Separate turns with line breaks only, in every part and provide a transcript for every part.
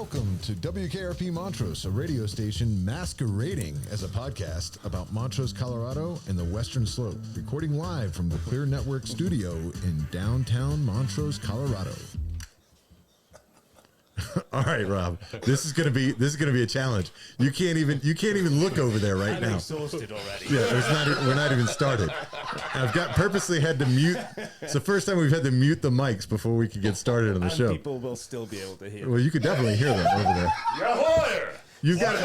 Welcome to WKRP Montrose, a radio station masquerading as a podcast about Montrose, Colorado and the Western Slope, recording live from the Clear Network studio in downtown Montrose, Colorado. All right, Rob. This is gonna be a challenge. You can't even look over there right now.
I'm exhausted already.
Yeah, we're not even started. I've purposely had to mute. It's the first time we've had to mute the mics before we could get started on the show.
People will still be able to hear.
Well, you could definitely hear them over there.
Yahoy!
You've got it.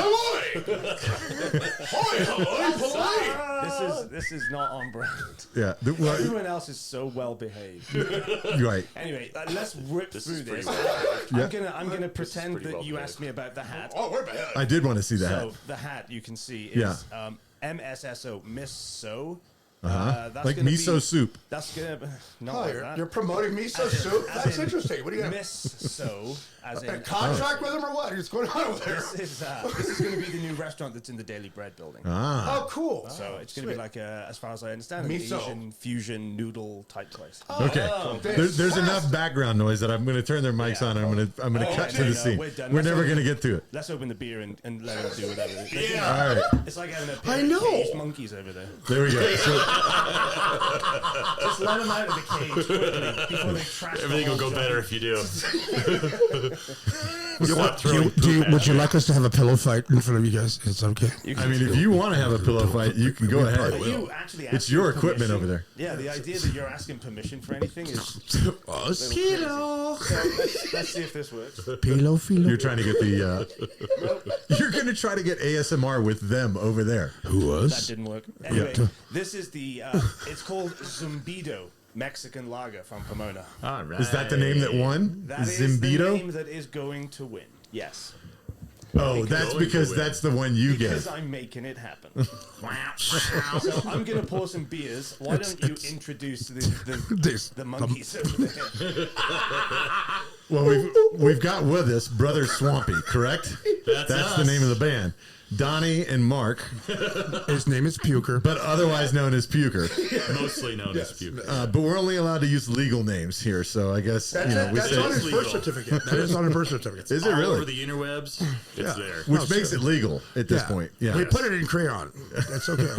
This is not on brand.
Yeah.
Everyone else is so well behaved.
Right.
Anyway, let's rip through this.
Yeah.
I'm gonna pretend that you asked me about the hat.
Oh, we're bad.
I did want to see that.
So the hat you can see is MSSO, Miss So. That's
Like
gonna
miso soup.
That's gonna not
Oh,
like
you're
that.
promoting miso soup? That's interesting. What do you got?
Miss So, as
A
in
contract with him or what? What's going on over there?
this is going to be the new restaurant that's in the Daily Bread building.
Oh, cool.
So it's going to be like as far as I understand, an
Miso.
Asian fusion noodle type place.
Okay. There's enough background noise that I'm going to turn their mics on and I'm going to cut to the scene.
We're done.
We're never going to get to it.
Let's open the beer and let them do whatever.
All right.
It's like having a
I
pair of
know.
caged monkeys over there.
There we go. So,
Just let them out of the cage quickly before they trash
Everything will go better if you do.
Would you like us to have a pillow fight in front of you guys? It's okay.
I mean, if you want to have a pillow fight, you can go ahead.
You actually
It's your
asking
equipment
permission.
over there.
Yeah, the idea that you're asking permission for anything is
Pillow.
so let's see if this works.
Pillow,
You're trying to get the. You're going to try to get ASMR with them over there.
Who
That
was?
didn't work. Anyway, this is the it's called Zumbido Mexican Lager from Pomona.
All right.
Is that the name that won?
That is the
Zimbito?
name that is going to win. Yes.
Oh, that's because that's the one you
Because
get.
I'm making it happen. So I'm going to pour some beers. Why don't you introduce the monkeys over there?
Well, we've got with us Brothers Swampy, correct? That's the name of the band. Donny and Mark,
His name is Puker.
but otherwise known as Puker.
Mostly known as Puker.
But we're only allowed to use legal names here, so I guess
That's,
we
that's
say,
on his
legal.
birth certificate. That is on his birth certificate.
is it
All over
really?
the interwebs, it's there.
Which makes it legal at this point. Yeah,
We put it in crayon. That's okay.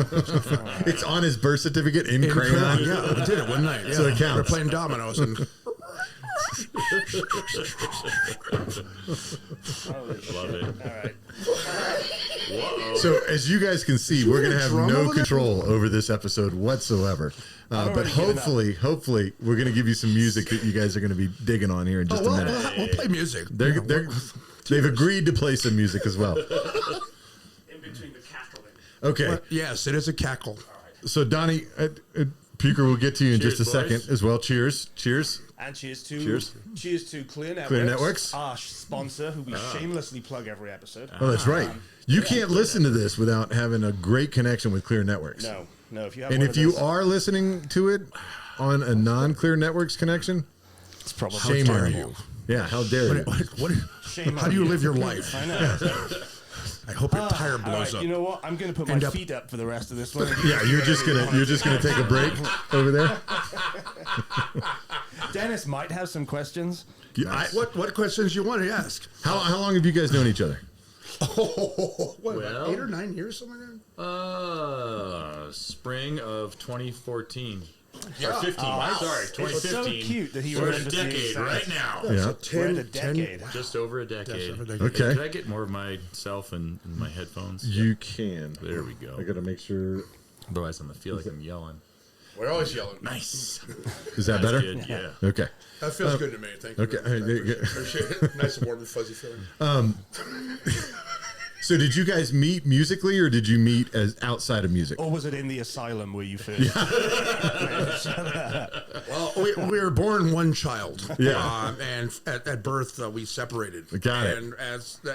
it's on his birth certificate in crayon.
Yeah, we did it one night. Yeah.
So it counts.
We're playing dominoes and
Love it.
All right.
Whoa.
So as you guys can see, we're going to have
drum
no
over there?
control over this episode whatsoever. But
already given
hopefully, we're going to give you some music that you guys are going to be digging on here in just a minute.
we'll play music.
They've agreed to play some music as well.
In between the cackling.
Okay,
Yes, it is a cackle.
so Donnie, Puker will get to you in
Cheers,
just a second
boys.
as well. Cheers.
And cheers to
Cheers.
Clear Networks,
Clear Networks.
our sponsor, who we shamelessly plug every episode.
Oh, that's right. You can't listen to this without having a great connection with Clear Networks.
No. If you have
And
one
if
of
you
those,
are listening to it on a non-Clear Networks connection,
it's probably
shame
dare
on
you.
you. Yeah, how dare you?
shame.
How
on
do you live your life?
I know.
I hope your tire
All
blows
right,
up.
you know what? I'm going to put my
End up-
feet up for the rest of this one.
Yeah, you're just gonna take a break over there.
Dennis might have some questions.
What questions you want to ask?
How long have you guys known each other?
What, about
Well-
8 or 9 years, something like that?
Spring of 2014.
Yeah.
Or 15. Sorry,
It's
2015.
so cute that he
We're in a
remembers the
decade
exact-
right now.
Yeah.
We're in a decade.
Just over a decade.
Okay.
Did I get more of myself in my headphones?
You can.
There we go.
I gotta make sure.
Otherwise, I'm going to feel like I'm yelling.
We're always yelling.
Nice.
Is that better?
Good, yeah.
Okay.
That feels good to me. Thank you.
Okay.
very much. I appreciate it. Nice and warm and fuzzy feeling.
So did you guys meet musically, or did you meet as outside of music?
Or was it in the asylum where you first?
Well, we were born one child.
Yeah.
And at birth, we separated.
Got it.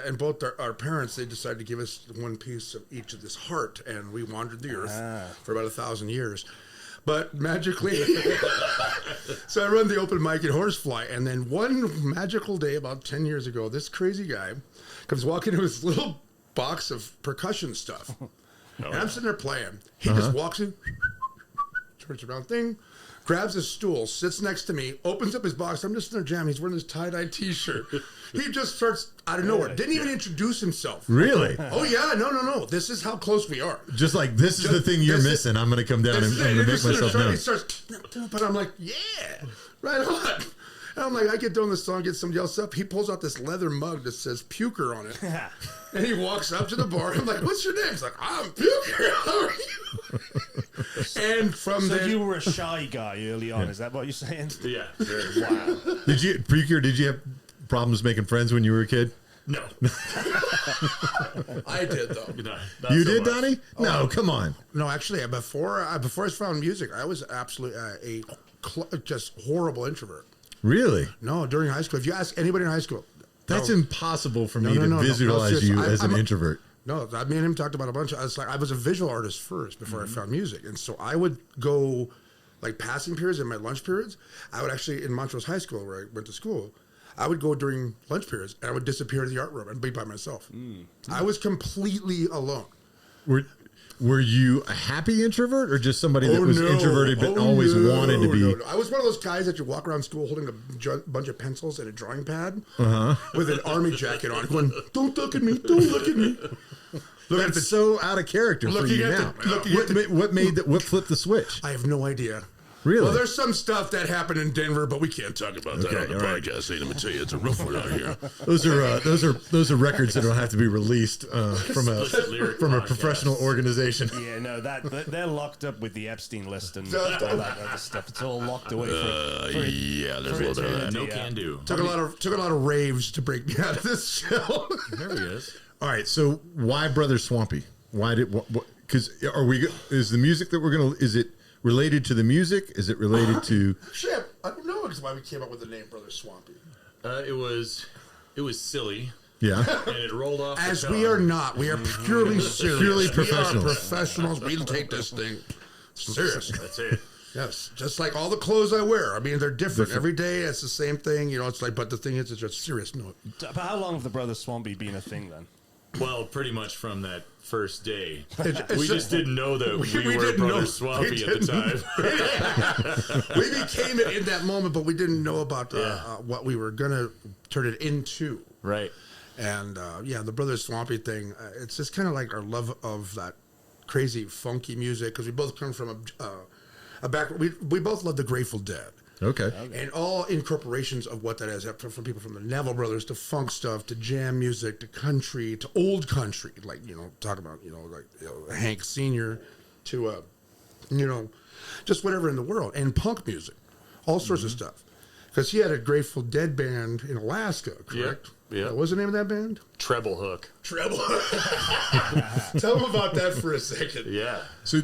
And both our parents, they decided to give us one piece of each of this heart, and we wandered the earth for about 1,000 years. But magically, so I run the open mic at Horsefly, and then one magical day about 10 years ago, this crazy guy comes walking into his little box of percussion stuff. And I'm sitting there playing. He just walks in, turns around thing, grabs a stool, sits next to me, opens up his box. I'm just in there jamming. He's wearing this tie-dye T-shirt. He just starts out of nowhere. Didn't even introduce himself.
Really?
Oh, yeah. No. This is how close we are.
Just like, this is the thing you're missing. I'm going to come down and I'm going to make myself known.
He starts, but I'm like, yeah, right on. And I'm like, I get done the song, get somebody else up. He pulls out this leather mug that says Puker on it. And he walks up to the bar. I'm like, what's your name? He's like, I'm Puker. How are you? And from
So
there,
you were a shy guy early on, is that what you're saying?
Yeah. Very.
Wow.
Puker, did you have problems making friends when you were a kid?
No.
I did, though.
Not
You
so
did,
much.
Donnie? No, come on.
No, actually, before I found music, I was absolutely just horrible introvert.
Really?
No, during high school. If you ask anybody in high school,
That's
no.
impossible for me
No,
to
no,
visualize
seriously,
you as an introvert.
No, me and him talked about a bunch. I was a visual artist first before I found music, and so I would go like passing periods and my lunch periods. I would actually in Montrose High School where I went to school. I would go during lunch periods and I would disappear to the art room and be by myself. I was completely alone.
Were you a happy introvert or just somebody that was introverted but always wanted to be?
No. I was one of those guys that you walk around school holding a bunch of pencils and a drawing pad with an army jacket on, going, "Don't look at me! Don't look at me!"
That's so out of character for you now. What flipped the switch?
I have no idea.
Really?
Well, there's some stuff that happened in Denver, but we can't talk about that on the
all right.
podcast. Let me tell you, it's a rough one out here.
Those are records that don't have to be released from a professional organization.
Yeah, no, they're locked up with the Epstein list and all that other stuff. It's all locked away.
Yeah, there's a little bit of that.
No can do.
Took a lot of raves to break me out of this show.
There he is.
All right, so why Brothers Swampy? Why did because is the music that we're gonna is it related to the music? Is it related to?
Shit, I don't know why we came up with the name Brothers Swampy.
It was silly.
Yeah.
And it rolled off.
As
the
we
tongue.
are not, we are purely serious.
Purely
We
professionals.
are professionals. We take this thing serious.
That's it.
Yes, just like all the clothes I wear. I mean, they're different. Every day it's the same thing. You know, it's like, but the thing is, it's just serious note.
But how long have the Brothers Swampy been a thing then?
Well, pretty much from that first day.
It's
We just didn't know that we were
didn't know.
Brothers Swampy at the time.
We became it in that moment, but we didn't know about what we were gonna turn it into.
Right.
And the Brothers Swampy thing, it's just kind of like our love of that crazy funky music because we both come from a background. We both love the Grateful Dead.
Okay.
And all incorporations of what that is, from people from the Neville Brothers to funk stuff to jam music to country to old country, like talk about Hank Senior to just whatever in the world, and punk music, all sorts of stuff. Because he had a Grateful Dead band in Alaska, correct?
Yeah.
What was the name of that band?
Treble Hook.
Treble. Tell them about that for a second.
Yeah.
So,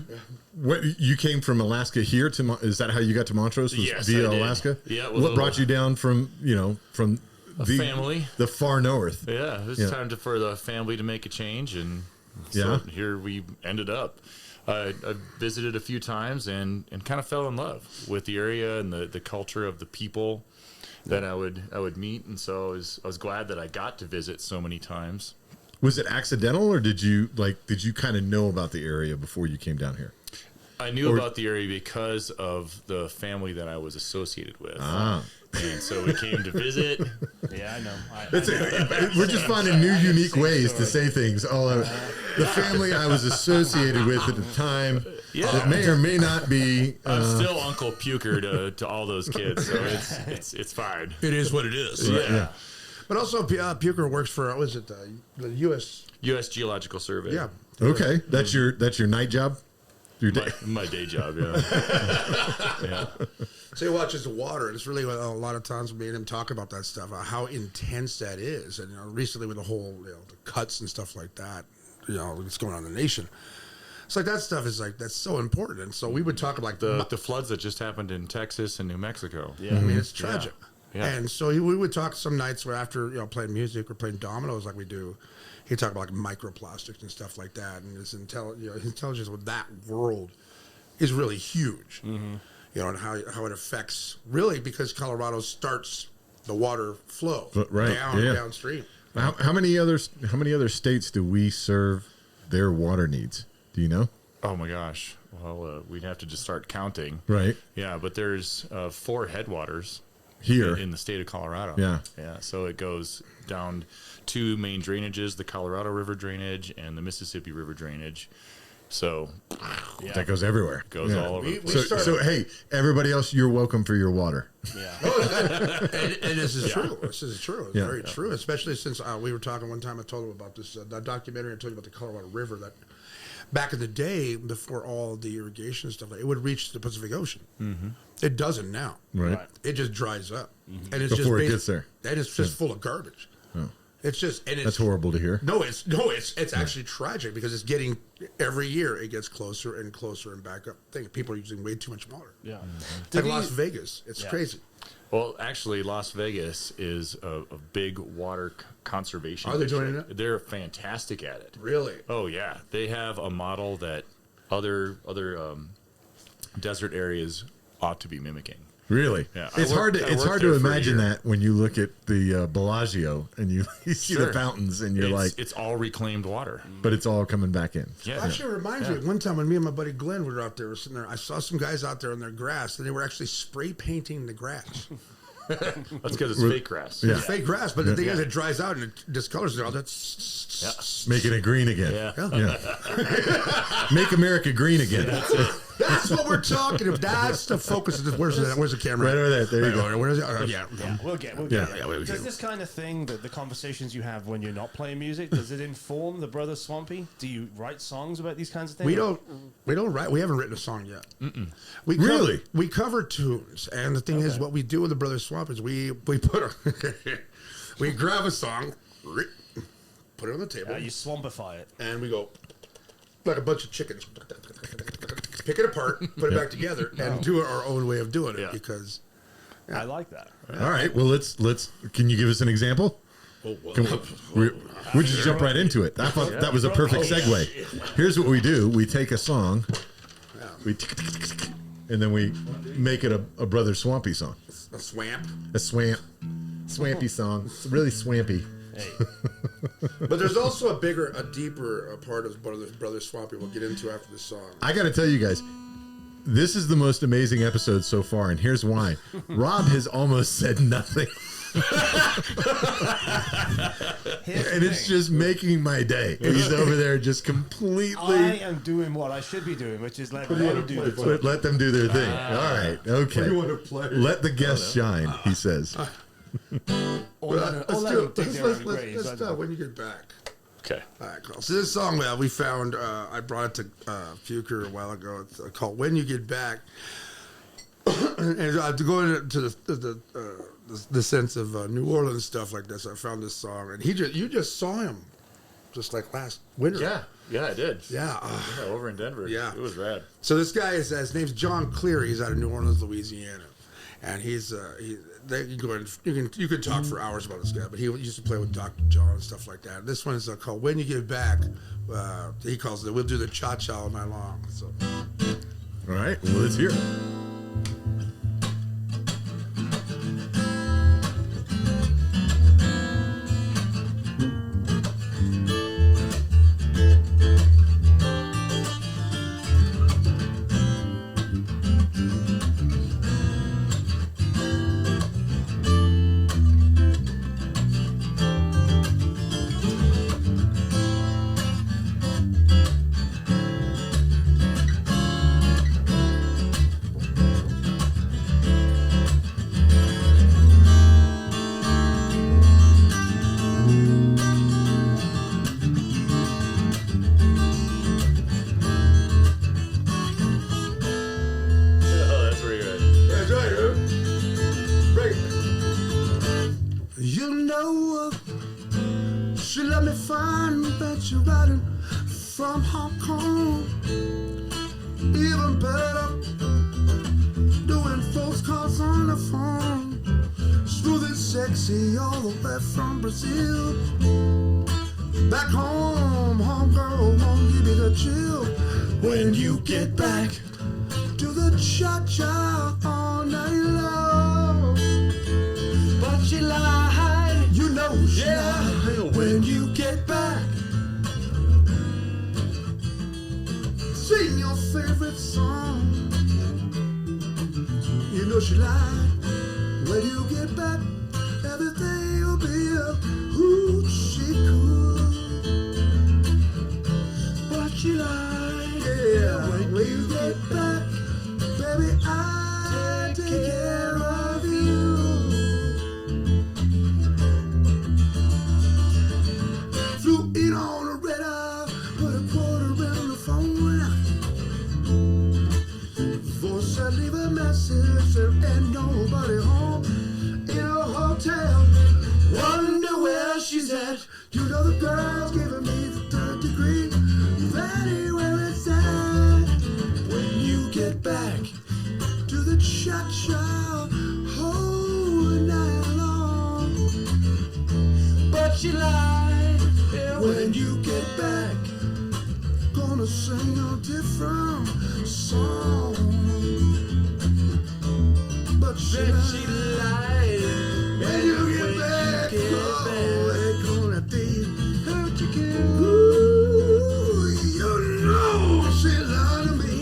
what you came from Alaska here to? Is that how you got to Montrose? Was
Yes,
via
I did.
Alaska.
Yeah.
What brought you down from the
family,
the far north?
Yeah, it was time for the family to make a change, and so here we ended up. I visited a few times and kind of fell in love with the area and the culture of the people that I would meet, and so I was glad that I got to visit so many times.
Was it accidental, or did you kind of know about the area before you came down here?
I knew about the area because of the family that I was associated with. And so we came to visit.
Yeah, I know.
We're just finding new, unique ways to say things. The family I was associated with at the time that may or may not be.
I'm still Uncle Puker to all those kids, so it's fine.
It is what it is.
Yeah.
But also, Puker works for the U.S.
U.S. Geological Survey.
Yeah.
Okay, that's your night job. Your day.
My day job. Yeah.
So he watches the water, and it's really a lot of times me and him talk about that stuff, how intense that is. And recently with the whole the cuts and stuff like that, what's going on in the nation. It's like that stuff is that's so important. And so we would talk about
the floods that just happened in Texas and New Mexico.
Yeah.
I mean, it's tragic.
Yeah.
And so we would talk some nights where after playing music or playing dominoes like we do, he'd talk about microplastics and stuff like that, and his intelligence with that world is really huge. Mm-hmm. And how it affects really because Colorado starts the water flow downstream.
How many other states do we serve their water needs? Do you know?
Oh my gosh. Well, we'd have to just start counting.
Right.
Yeah, but there's 4 headwaters
Here.
in the state of Colorado.
Yeah.
Yeah. So it goes down 2 main drainages, the Colorado River drainage and the Mississippi River drainage. So
That goes everywhere.
goes all over.
So, hey, everybody else, you're welcome for your water.
Yeah.
And this is true. This is true. It's very true, especially since we were talking one time. I told him about this documentary. I told you about the Colorado River that back in the day, before all the irrigation and stuff, it would reach the Pacific Ocean. Mm-hmm. It doesn't now.
Right.
It just dries up, and
Before
it's just
it gets there.
And it's just full of garbage.
Oh.
It's just and it's
That's horrible to hear.
No, it's actually tragic because it's getting every year it gets closer and closer and back up. I think people are using way too much water.
Yeah.
It's like Las Vegas. It's crazy.
Well, actually, Las Vegas is a big water conservation.
Are they doing
district.
it?
They're fantastic at it.
Really?
Oh yeah, they have a model that other desert areas ought to be mimicking.
Really?
Yeah,
It's
I
hard
worked
to
there for a
imagine
year.
that when you look at the Bellagio and you see the
Sure.
fountains and you're like,
it's all reclaimed water.
but it's all coming back in.
Yeah,
Actually, it reminds me. One time when me and my buddy Glenn were out there, we were sitting there. I saw some guys out there on their grass, and they were actually spray painting the grass.
that's because it's fake grass.
Yeah.
It's fake grass, but the thing is, it dries out and it discolors it all. That's
Making it green again.
Yeah.
Make America green again.
that's what we're talking about. That's the focus. Where's the camera?
Right over there. There you go.
Where is it? Yeah.
Yeah, we'll get
Yeah.
there. Does this kind of thing, the conversations you have when you're not playing music, does it inform the Brothers Swampy? Do you write songs about these kinds of things?
We don't write. We haven't written a song yet. We
Really?
we cover tunes, and the thing is, what we do with the Brothers Swamp is we put we grab a song, put it on the table,
You swampify it.
and we go like a bunch of chickens, pick it apart, put it back together, and do it our own way of doing it.
Yeah.
Because
I like that.
All right. Well, let's. Can you give us an example? We just jump right into it. I thought that was a perfect segue. Shere's what we do: we take a song, and then we make it a Brother Swampy song,
a swamp.
a swampy song. It's really swampy.
Hey,
But there's also a deeper part of Brothers Swampy we'll get into after the song.
I got to tell you guys, this is the most amazing episode so far, and here's why. Rob has almost said nothing. And it's just making my day. He's over there just completely.
I am doing what I should be doing, which is let them do the work.
Let them do their thing. All right. Okay.
you want to play?
Let the guests shine, he says.
Or let them dig their own graves.
Let's do it when you get back.
Okay.
All right, cool. So this song we found, I brought it to Puker a while ago. It's called "When You Get Back," and to go into the sense of New Orleans stuff like this, I found this song, and you just saw him, just like last winter.
Yeah, I did.
Yeah.
Yeah, over in Denver.
Yeah.
It was rad.
So this guy his name's John Cleary. He's out of New Orleans, Louisiana, and you can talk for hours about this guy, but he used to play with Dr. John and stuff like that. This one is called "When You Get Back." He calls it. We'll do the cha-cha all night long. So.
All right. Well, let's hear it.
Oh, that's where you're at.
That's right, dude. Break it. You know, she let me find that you're riding from Hong Kong. Even better, doing folks calls on the phone. Smooth and sexy all the way from Brazil. Back home, homegirl won't give you the chill. When you get back, do the cha-cha all night long. But she lied, you know she lied. When you get back, sing your favorite she lied. When you get back, everything will be a hoochie cool. But she lied, yeah. When you get back, baby, I'll take care of you. Flew in on a red eye, put a quarter in the phone. Voice I leave a message, there ain't nobody home. In a hotel, wonder where she's at. You know the girl's giving me the third degree. Anywhere it's at. When you get back to the cha-cha, whole night long. But she lied. Yeah, when you get back, gonna sing a different song. But she lied. When you get back, it's gonna be hurt again. Ooh, you know she lied to me.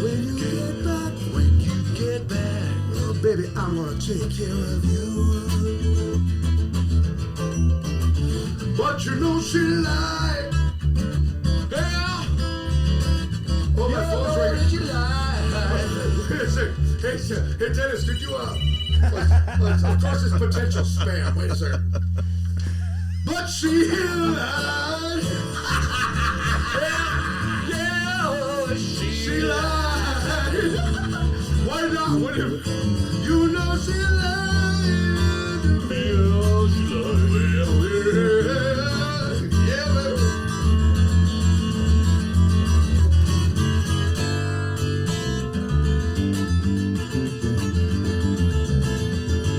When you get back, oh baby, I'm gonna take care of you. But you know she lied. Yeah. Oh, my phone's ringing. She lied. Hey, Dennis, could you, of course it's potential spam. Wait a second. But she lied. Yeah, she lied. Why not? What if you know she lied to me? Oh, she lied. Yeah, baby.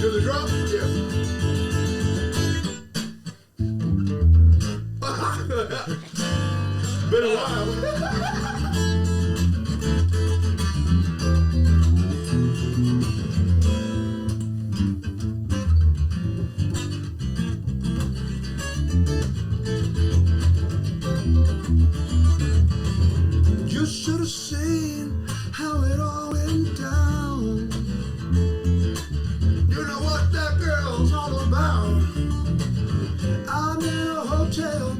To the drop? Yeah. Been a while. You should have seen how it all went down. You know what that girl's all about. I'm in a hotel,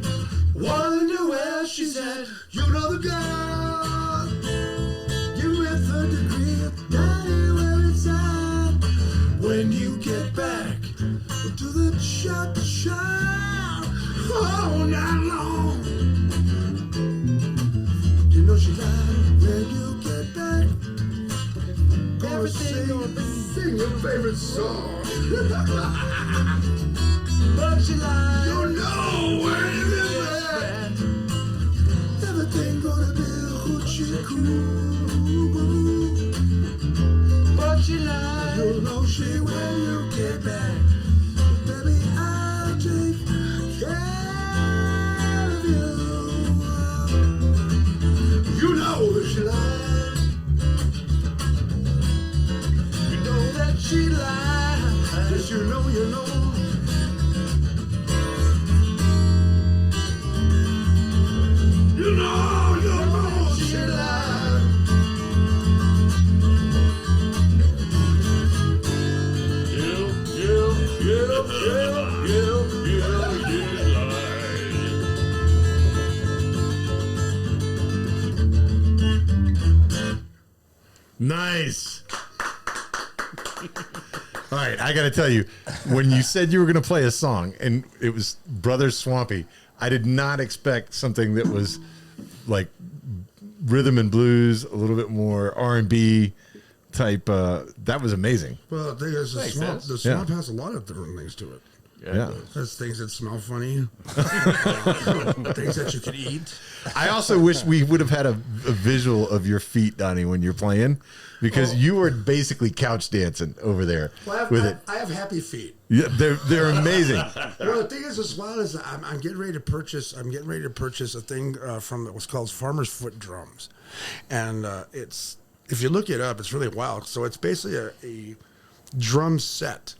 wonder where she's at. You know the girl, you with her degree, daddy, where it's at. When you get back to the cha-cha, all night long. You know she lied. When you get back, gonna sing your favorite song. But she lied. You know when you get back, everything gonna be hoochie cool. But she lied. You know she when you get back, baby, I'll take care of you. You know she lied. You know that she lied. Yes, you know, you know. You know she lied.
Nice. All right, I got to tell you, when you said you were going to play a song and it was Brothers Swampy, I did not expect something that was like rhythm and blues, a little bit more R&B type. That was amazing.
Well, the thing is, the swamp has a lot of different things to it.
Yeah.
There's things that smell funny, things that you can eat.
I also wish we would have had a visual of your feet, Donnie, when you're playing, because you were basically couch dancing over there
I have happy feet.
Yeah, they're amazing.
Well, the thing is, as well as I'm getting ready to purchase a thing from what's called Farmer's Foot drums, and it's, if you look it up, it's really wild. So it's basically a drum set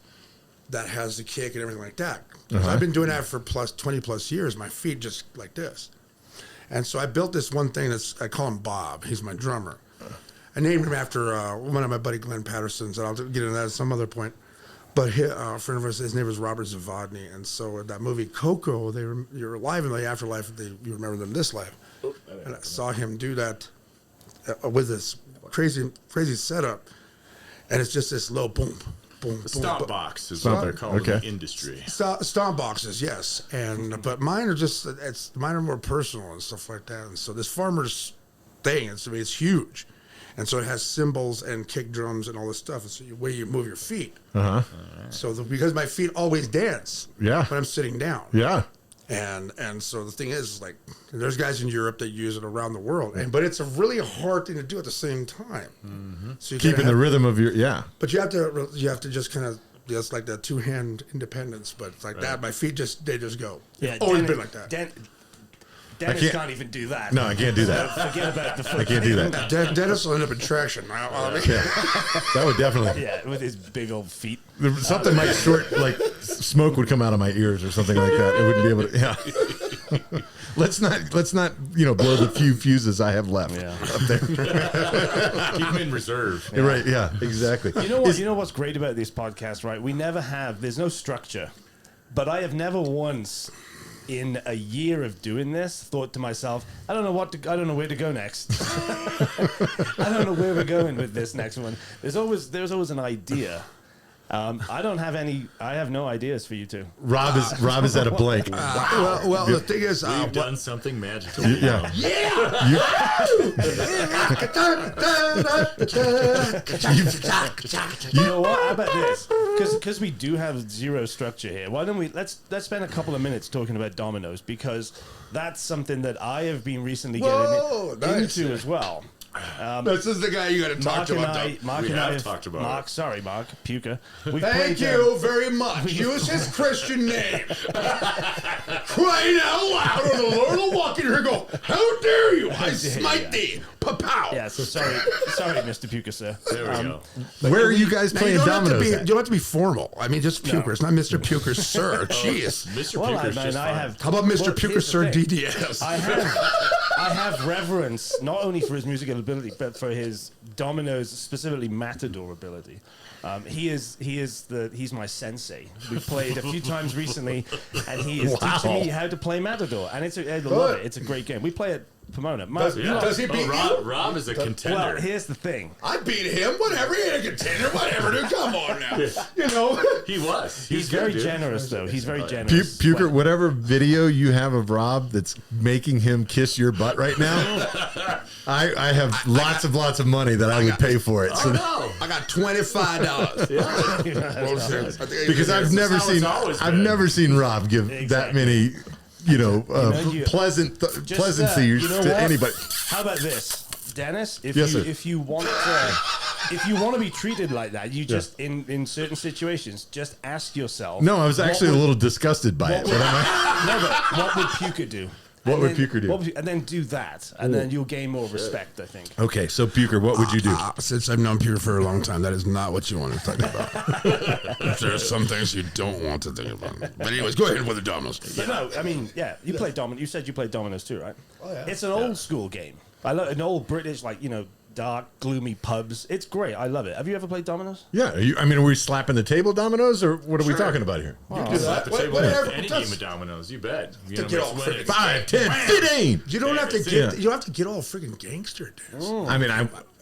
that has the kick and everything like that. I've been doing that for 20 plus years. My feet just like this. And so I built this one thing I call him Bob. He's my drummer. I named him after one of my buddy Glenn Patterson's, and I'll get into that at some other point. But a friend of ours, his name was Robert Zavodny, and so in that movie Coco, you're alive in the afterlife. You remember them this life, and I saw him do that with this crazy setup, and it's just this low boom. Boom,
The stomp box is what they're called in the industry.
Stomp boxes, yes, but mine are more personal and stuff like that. And so this farmer's thing, it's huge, and so it has cymbals and kick drums and all this stuff. And so the way you move your feet, so because my feet always dance, when I'm sitting down, and so the thing is, like, there's guys in Europe that use it around the world, but it's a really hard thing to do at the same time. So you
Keeping the rhythm of your
but you have to just kind of just like that 2-hand independence. But it's like that, my feet they just go.
Yeah,
always been like that.
Dennis can't even do that.
No, I can't do that.
Forget about the foot.
I can't do that.
Dennis will end up in traction.
That would definitely.
Yeah, with his big old feet.
Something might like smoke would come out of my ears or something like that. It wouldn't be able to. Yeah. Let's not blow the few fuses I have left up there.
Keep them in reserve.
Yeah. Right? Yeah. Exactly.
You know what? You know what's great about this podcast, right? There's no structure, but I have never once, in a year of doing this, thought to myself, I don't know where to go next. I don't know where we're going with this next one. There's always an idea. I have no ideas for you two.
Rob is at a blank.
Well, the thing is,
we've done something magical.
Yeah.
You know what? How about this? Because we do have zero structure here. Why don't we let's spend a couple of minutes talking about dominoes, because that's something that I have been recently getting into as well.
This is the guy you got to talk about.
Mark Puker.
Thank you very much. Use his Christian name. Crying out loud, or the Lord will walk in here and go, how dare you? I smite thee. Pa-pow.
Yeah, so sorry, Mr. Puker, sir.
There we go.
Where are you guys playing dominoes?
You don't have to be formal. I mean, just Puker. It's not Mr. Puker, sir. Jeez.
Mr. Puker's just fine.
How about Mr. Puker, sir, DDS?
I have reverence not only for his musical ability, but for his dominoes, specifically matador ability. He's my sensei. We played a few times recently, and he is teaching me how to play matador, and I love it. It's a great game. We play at Pomona.
Does he beat you?
Rob is a contender.
Well, here's the thing.
I beat him. Whatever. He ain't a contender. Whatever, dude. Come on now.
He was.
He's very generous, though. He's very generous.
Puker, whatever video you have of Rob that's making him kiss your butt right now, I have lots of money that I would pay for it. So
I got $25.
Because I've never seen Rob give that many pleasantries to anybody.
How about this, Dennis? If you want to be treated like that, you just in certain situations just ask yourself.
No, I was actually a little disgusted by it.
But what would Puker do?
What would Puker do?
And then do that, and then you'll gain more respect, I think.
Okay, so Puker, what would you do?
Since I've known Puker for a long time, that is not what you want to talk about. There are some things you don't want to think about. But anyways, go ahead with the dominoes.
But no, I mean, you play dominoes. You said you played dominoes too, right? Oh yeah. It's an old school game. I love an old British, dark, gloomy pubs. It's great. I love it. Have you ever played dominoes?
Yeah. Are we slapping the table dominoes, or what are we talking about here?
You can slap the table with any game of dominoes. You bet. You know,
get all
5, 10, 15.
You don't have to get. You don't have to get all friggin' gangster, Dennis.
I mean,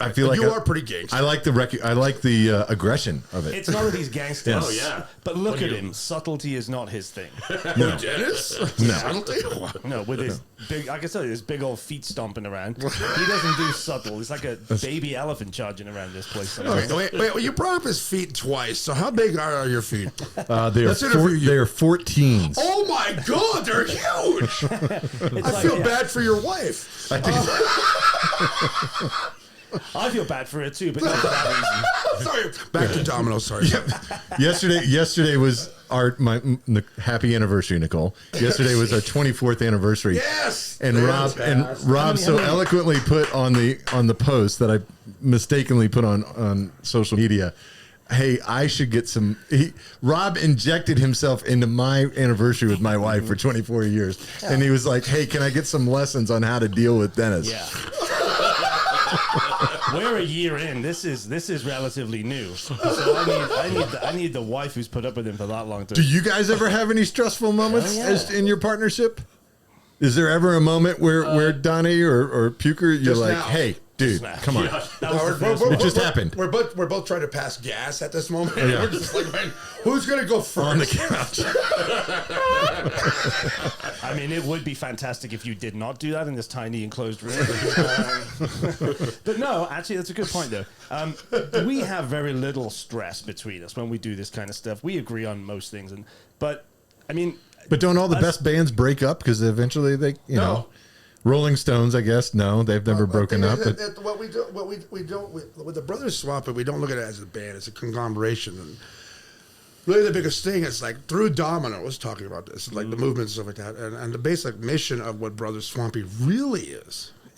I feel like
you are pretty gangster.
I like the aggression of it.
It's not that he's gangster.
Oh yeah.
But look at him. Subtlety is not his thing.
No, Dennis.
No.
No, with his big, like I said, his big old feet stomping around. He doesn't do subtle. It's like a baby elephant charging around this place.
Wait, you brought up his feet twice. So how big are your feet?
They are 14s.
Oh my God, they're huge. I feel bad for your wife.
I feel bad for it too, but not for that reason.
Sorry. Back to dominoes. Sorry.
Yesterday was my happy anniversary, Nicole. Yesterday was our 24th anniversary.
Yes.
And Rob so eloquently put on the post that I mistakenly put on social media. Hey, I should get some. Rob injected himself into my anniversary with my wife for 24 years, and he was like, "Hey, can I get some lessons on how to deal with Dennis?"
Yeah. We're a year in. This is relatively new. So I need the wife who's put up with him for that long.
Do you guys ever have any stressful moments as in your partnership? Is there ever a moment where Donny or Puker, you're like,
now.
hey, dude, come on. It just happened.
We're both trying to pass gas at this moment.
Yeah.
We're just like, man, who's going to go first?
On the couch.
I mean, it would be fantastic if you did not do that in this tiny enclosed room. But no, actually, that's a good point, though. We have very little stress between us when we do this kind of stuff. We agree on most things. But, I mean...
But don't all the best bands break up because eventually they, you know... Rolling Stones, I guess. No, they've never broken up.
What we do with the Brothers Swampy, we don't look at it as a band; it's a conglomeration. And really, the biggest thing is like through Domino was talking about this, like the movement and stuff like that. And the basic mission of what Brothers Swampy really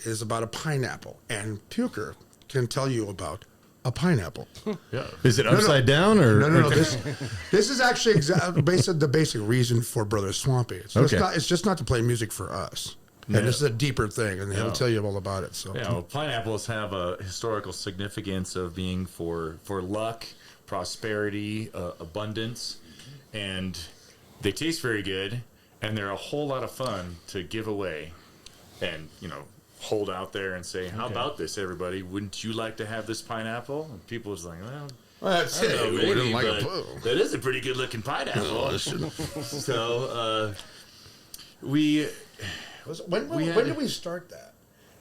is about a pineapple. And Puker can tell you about a pineapple.
Yeah.
Is it upside down or
no? This is actually the basic reason for Brothers Swampy. It's just not to play music for us. And this is a deeper thing, and he'll tell you all about it. So,
pineapples have a historical significance of being for luck, prosperity, abundance, and they taste very good, and they're a whole lot of fun to give away, and hold out there and say, "How about this, everybody? Wouldn't you like to have this pineapple?" And people are like, "Well,
that's it.
maybe,
Wouldn't like
but that is a pretty good looking pineapple." So we.
When did we start that?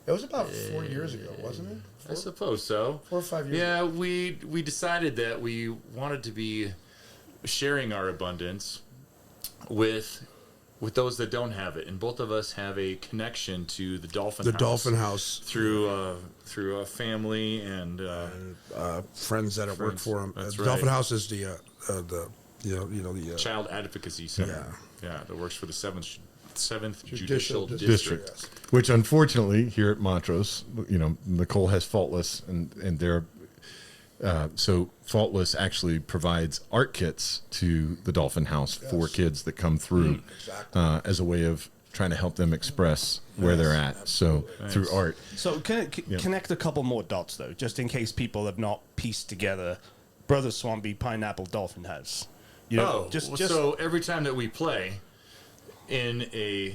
It was about 4 years ago, wasn't it?
I suppose so.
4 or 5 years ago.
Yeah, we decided that we wanted to be sharing our abundance with those that don't have it, and both of us have a connection to the Dolphin House.
The Dolphin House
through a family and
friends that have worked for him.
That's
The
right.
Dolphin House is the
Child Advocacy Center. Yeah, that works for the Seventh Judicial District.
Yes.
which unfortunately here at Montrose, Nicole has Faultless, and they're so Faultless actually provides art kits to the Dolphin House for kids that come through as a way of trying to help them express where they're at. So through art.
So connect a couple more dots, though, just in case people have not pieced together Brothers Swampy, Pineapple, Dolphin House.
So every time that we play in a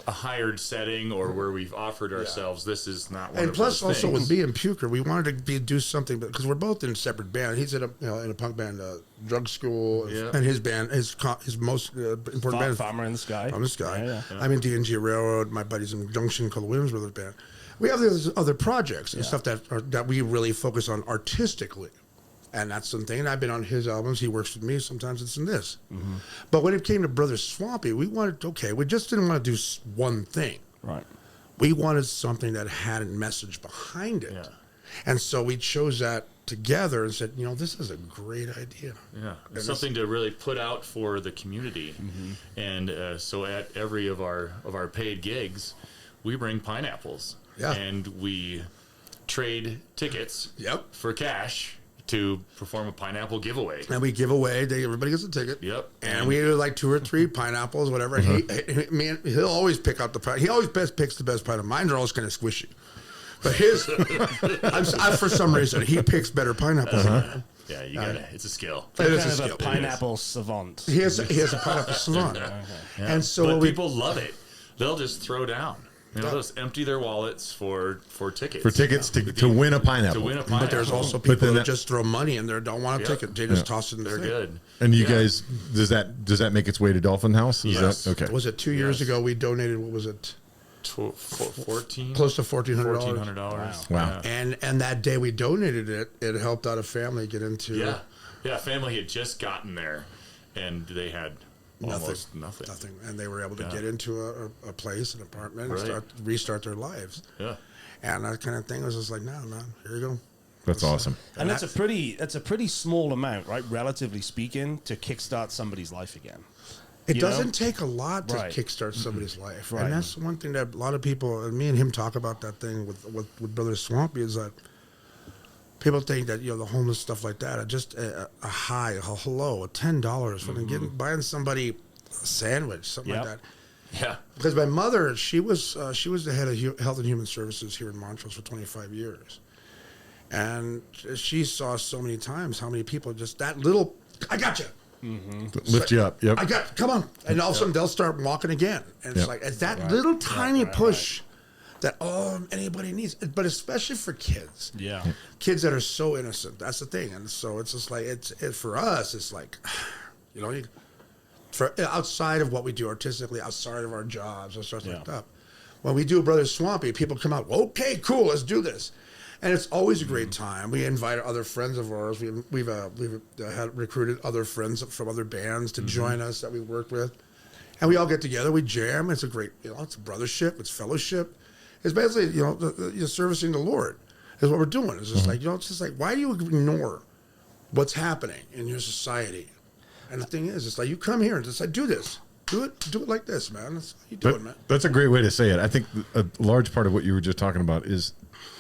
hired setting or where we've offered ourselves, this is not one
and
of
plus
those
also
things.
with being Puker, we wanted to do something because we're both in separate bands. He's in a punk band, Drug School, and his band, his most important band is
Farmer in the Sky.
Farmer in the Sky.
Yeah.
I'm in D&G Railroad. My buddy's in Junction called the Williams Brothers Band. We have these other projects and stuff that we really focus on artistically. And that's something. I've been on his albums. He works with me. Sometimes it's in this. Mm-hmm. But when it came to Brothers Swampy, we just didn't want to do one thing.
Right.
We wanted something that had a message behind it. Yeah. And so we chose that together and said, this is a great idea.
Yeah. Something to really put out for the community. Mm-hmm. And so at every of our paid gigs, we bring pineapples. Yeah. And we trade tickets for cash to perform a pineapple giveaway.
And we give away, everybody gets a ticket.
Yep.
And we do like 2 or 3 pineapples, whatever. And he'll always pick out the pineapple. He always picks the best pineapple. Mine are always kind of squishy. But his, for some reason, he picks better pineapples.
Yeah, you got it. It's a skill.
It is
Kind
a
of
skill.
a pineapple savant.
He has a pineapple savant.
Yeah.
And so
but people love it. They'll just throw down. They'll just empty their wallets for tickets.
For tickets to win a pineapple.
To win a pineapple.
But there's also people that just throw money in there, don't want a ticket. They just toss it in there.
Good.
And you guys, does that make its way to Dolphin House?
Yes.
Okay.
Was it 2 years ago we donated, what was it?
14?
Close to $1,400.
$1,400.
Wow.
And that day we donated it, it helped out a family get into...
Yeah, family had just gotten there, and they had almost nothing.
And they were able to get into a place, an apartment, and restart their lives. Yeah. And that kind of thing was just like, no, here you go.
That's awesome.
And that's a pretty small amount, right? Relatively speaking, to kickstart somebody's life again.
It doesn't take a lot to kickstart somebody's life. Right. And that's one thing that a lot of people, and me and him talk about that thing with Brothers Swampy, is that people think that, the homeless stuff like that, just a hi, a hello, $10, buying somebody a sandwich, something like that.
Yeah.
Because my mother, she was the head of Health and Human Services here in Montrose for 25 years. And she saw so many times how many people just that little, I got you.
Lift you up. Yep.
Come on. And all of a sudden they'll start walking again. And it's like, it's that little tiny push that anybody needs, but especially for kids.
Yeah.
Kids that are so innocent. That's the thing. And so it's just like, for us, it's like, for outside of what we do artistically, outside of our jobs and stuff like that. When we do Brothers Swampy, people come out, okay, cool, let's do this. And it's always a great time. We invite other friends of ours. We've had recruited other friends from other bands to join us that we work with. And we all get together, we jam. It's a great, it's a brothership, it's fellowship. It's basically, you're servicing the Lord is what we're doing. It's just like, it's just like, why do you ignore what's happening in your society? And the thing is, it's like, you come here and just like, do this. Do it like this, man. That's how you do it, man.
That's a great way to say it. I think a large part of what you were just talking about is,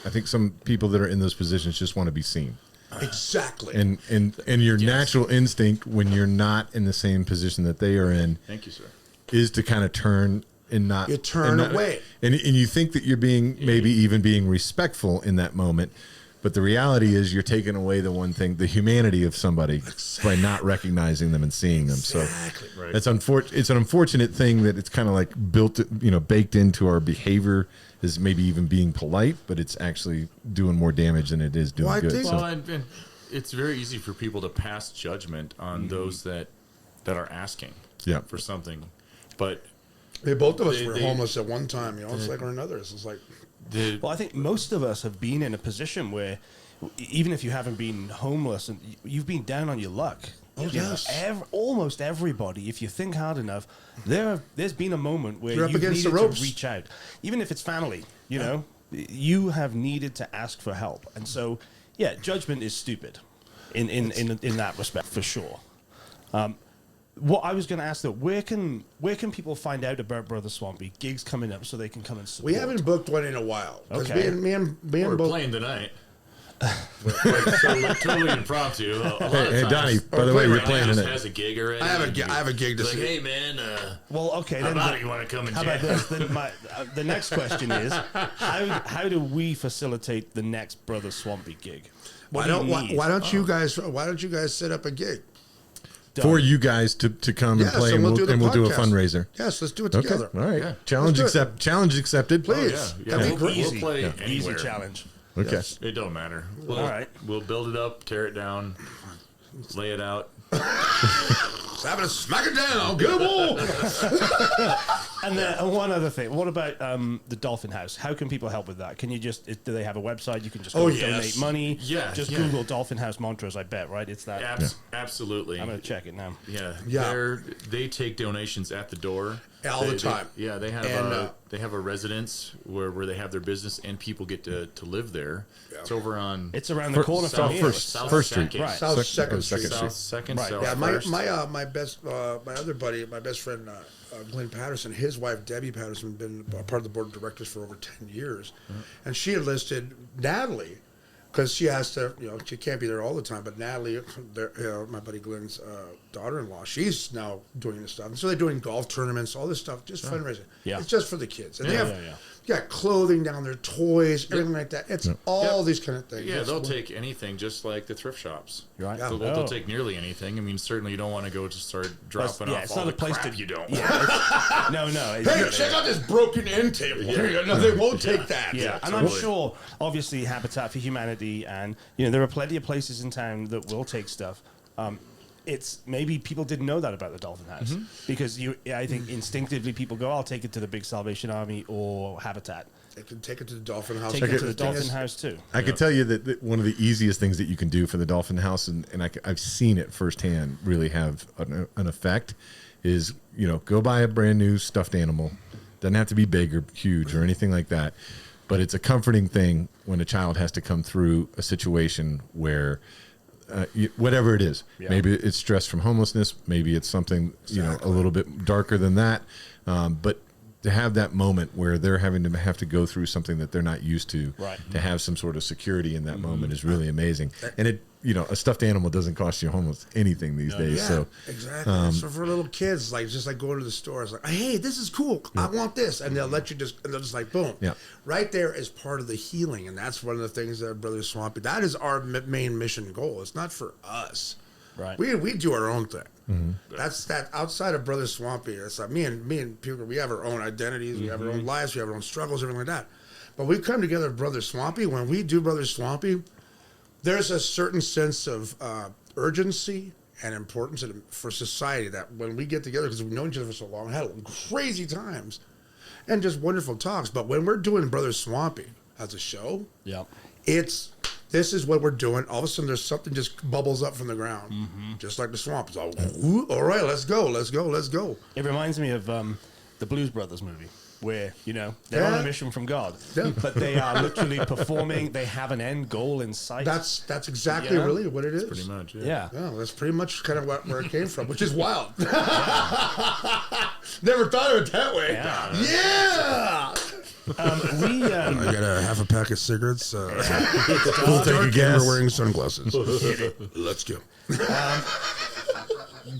I think some people that are in those positions just want to be seen.
Exactly.
And your natural instinct when you're not in the same position that they are in,
Thank you, sir,
is to kind of turn and not.
You turn away.
And you think that you're being maybe even being respectful in that moment. But the reality is you're taking away the one thing, the humanity of somebody by not recognizing them and seeing them. So that's it's an unfortunate thing that it's kind of like baked into our behavior is maybe even being polite, but it's actually doing more damage than it is doing good.
And it's very easy for people to pass judgment on those that are asking for something. But
both of us were homeless at one time, it's like or another. It's like,
well, I think most of us have been in a position where, even if you haven't been homeless, and you've been down on your luck.
Oh, yes.
Almost everybody, if you think hard enough, there's been a moment where
You're up
you've
against
needed
the ropes.
to reach out, even if it's family. You have needed to ask for help, and so judgment is stupid, in that respect for sure. What I was going to ask though, where can people find out about Brothers Swampy gigs coming up so they can come and support?
We haven't booked one in a while.
Okay.
Me and
we're
both
playing tonight. Totally impromptu.
Hey, Donnie, by the way, you're playing tonight.
Has a gig already.
I have a gig to
like,
see.
hey man,
well, okay.
how
Then
about you want to come and
how
jam?
about this? Then the next question is, how do we facilitate the next Brothers Swampy gig?
Why don't you guys set up a gig?
For you guys to come and play, and we'll do a fundraiser.
Yes, let's do it together.
Okay, all right.
Yeah.
Challenge accepted.
Please.
We'll
Easy.
play
Easy
anywhere.
challenge.
Okay.
Yes.
It don't matter. All
right.
We'll build it up, tear it down, lay it out.
Having to smack it down. Good ball.
And then one other thing. What about the Dolphin House? How can people help with that? Can you do they have a website? You can just donate money.
Yeah.
Just Google Dolphin House Montrose. I bet, right? It's that.
Absolutely.
I'm gonna check it now.
Yeah. They take donations at the door
All the time.
They have a residence where they have their business and people get to live there. Yeah. It's over on.
It's around the corner from here.
First Street.
Right.
South Second Street.
South Second.
Right.
Yeah, my other buddy, my best friend, Glenn Patterson, his wife Debbie Patterson, been a part of the board of directors for over 10 years, and she enlisted Natalie because she has to, she can't be there all the time. But Natalie, my buddy Glenn's daughter-in-law, she's now doing this stuff, and so they're doing golf tournaments, all this stuff, just fundraising. Yeah, it's just for the kids, and they have. You got clothing down there, toys, everything like that. It's all these kind of things.
Yeah, they'll take anything, just like the thrift shops.
Right.
Yeah. They'll take nearly anything. I mean, certainly you don't want to go to start dropping off
it's
all
not
the
a place
crap
to,
you don't.
Yeah, no.
Hey, check out this broken end table. No, they won't take that.
Yeah, and I'm sure, obviously, Habitat for Humanity, and there are plenty of places in town that will take stuff. It's maybe people didn't know that about the Dolphin House because I think instinctively people go, I'll take it to the big Salvation Army or Habitat.
They can take it to the Dolphin House.
Take it to the Dolphin House too.
I could tell you that one of the easiest things that you can do for the Dolphin House, and I've seen it firsthand really have an effect, is go buy a brand new stuffed animal. Doesn't have to be big or huge or anything like that, but it's a comforting thing when a child has to come through a situation where. Whatever it is, maybe it's stress from homelessness, maybe it's something a little bit darker than that, but to have that moment where they're having to go through something that they're not used to have some sort of security in that moment is really amazing. And a stuffed animal doesn't cost you almost anything these days.
Yeah,
So
exactly. So for little kids, like just like going to the store, it's like, hey, this is cool. I want this, and they'll let you and they'll just like boom.
Yeah.
Right there is part of the healing, and that's one of the things that Brothers Swampy. That is our main mission goal. It's not for us.
Right.
We do our own thing.
Mm-hmm.
That's that outside of Brothers Swampy. It's like me and Puker. We have our own identities. We have our own lives. We have our own struggles. Everything like that. But we come together, Brothers Swampy. When we do Brothers Swampy, there's a certain sense of urgency and importance for society that when we get together, because we've known each other for so long, had crazy times and just wonderful talks. But when we're doing Brothers Swampy as a show, this is what we're doing. All of a sudden, there's something just bubbles up from the ground, just like the swamp. It's all right, let's go.
It reminds me of the Blues Brothers movie, where they're on a mission from God, but they are literally performing. They have an end goal in sight.
That's exactly really what it is.
Pretty much,
Yeah.
That's pretty much kind of where it came from, which is wild. Never thought of it that way. Yeah.
I
got a half a pack of cigarettes.
We'll take a guess.
We're wearing sunglasses. Let's go.